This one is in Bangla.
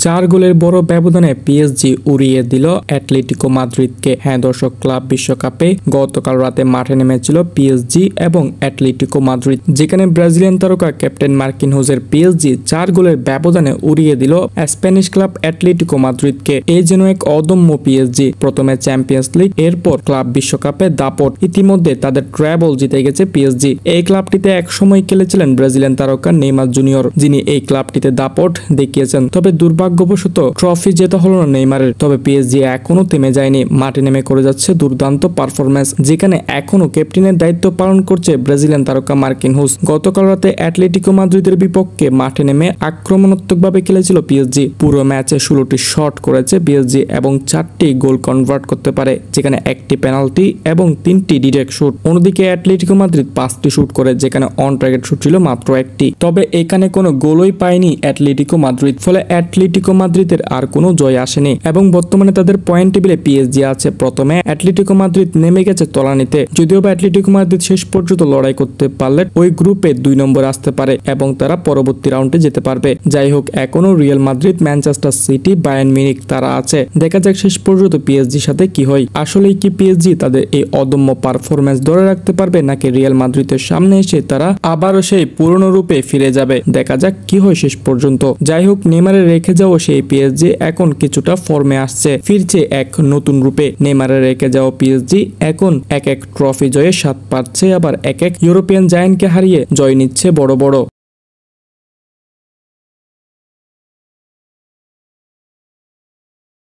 4 গোলের বড় ব্যবধানে পিএসজি উড়িয়ে দিল অ্যাটলেটিকো মাদ্রিদকে। হ্যাঁ দর্শক, ক্লাব বিশ্বকাপে গতকাল রাতে মাঠে নেমেছিল পিএসজি এবং অ্যাটলেটিকো মাদ্রিদ, যেখানে ব্রাজিলিয়ান তারকা ক্যাপ্টেন মার্কিনহোজের পিএসজি 4 গোলের ব্যবধানে উড়িয়ে দিল স্প্যানিশ ক্লাব অ্যাটলেটিকো মাদ্রিদকে। এই যেন এক অদম্য পিএসজি। প্রথমে চ্যাম্পিয়ন্স লিগ, এরপর ক্লাব বিশ্বকাপে দাপট। ইতিমধ্যে তাদের ট্র্যাবল জিতে গেছে পিএসজি। এই ক্লাবটিতে একসময় খেলেছিলেন ব্রাজিলিয়ান তারকা নেইমার জুনিয়র, যিনি এই ক্লাবটিতে দাপট দেখিয়েছেন। তবে দুর্ভাগ্যবশত ট্রফি জেতা হলো না নেইমারের। তবে পিএসজি এখনো থেমে যায়নি, মাঠে নেমে করে যাচ্ছে দুর্দান্ত পারফরম্যান্স, যেখানে এখনো ক্যাপ্টেনের দায়িত্ব পালন করছে ব্রাজিলিয়ান তারকা মার্কিনহোজ। গতকাল রাতে অ্যাটলেটিকো মাদ্রিদের বিপক্ষে মাঠে নেমে আক্রমণাত্মকভাবে খেলেছিল পিএসজি। পুরো ম্যাচে 16টি শট করেছে পিএসজি এবং 4টি গোল কনভার্ট করতে পারে, যেখানে 1টি পেনাল্টি এবং 3টি ডিরেক্ট শুট। অন্যদিকে অ্যাটলেটিকো মাদ্রিদ 5টি শুট করে, যেখানে অন টার্গেট শুট ছিল মাত্র 1টি। তবে এখানে কোনো গোলই পায়নি অ্যাটলেটিকো মাদ্রিদ, ফলে অ্যাটলেটিকো মাদ্রিদের আর কোনো জয় আসেনি এবং বর্তমানে তাদের পয়েন্ট টেবিলে পিএসজি আছে প্রথমে। অ্যাটলেটিকো মাদ্রিদ নেমে গেছে তলানিতে। যদিও বা অ্যাটলেটিকো মাদ্রিদ শেষ পর্যন্ত লড়াই করতে পারলে ওই গ্রুপে 2 নম্বর আসতে পারে এবং তারা পরবর্তী রাউন্ডে যেতে পারবে। যাই হোক, এখনো Real Madrid, Manchester city, Bayern Munich তারা আছে। দেখা যাক শেষ পর্যন্ত পিএসজির সাথে কি হয়। আসলেই কি পিএসজি তাদের এই অদম্য পারফরম্যান্স ধরে রাখতে পারবে, নাকি রিয়াল মাদ্রিদের সামনে এসে তারা আবারও সেই পুরনো রূপে ফিরে যাবে? দেখা যাক কি হয় শেষ পর্যন্ত। যাই হোক, নেইমারে রেখে যাওয়া সেই পিএসজি এখন কিছুটা ফর্মে আসছে, ফিরছে এক নতুন রূপে। নেইমারে রেখে যাওয়া পিএসজি এখন এক ট্রফি জয়ে স্বাদ পাচ্ছে, আবার এক ইউরোপিয়ান জায়ান্টকে হারিয়ে জয় নিচ্ছে বড় বড়।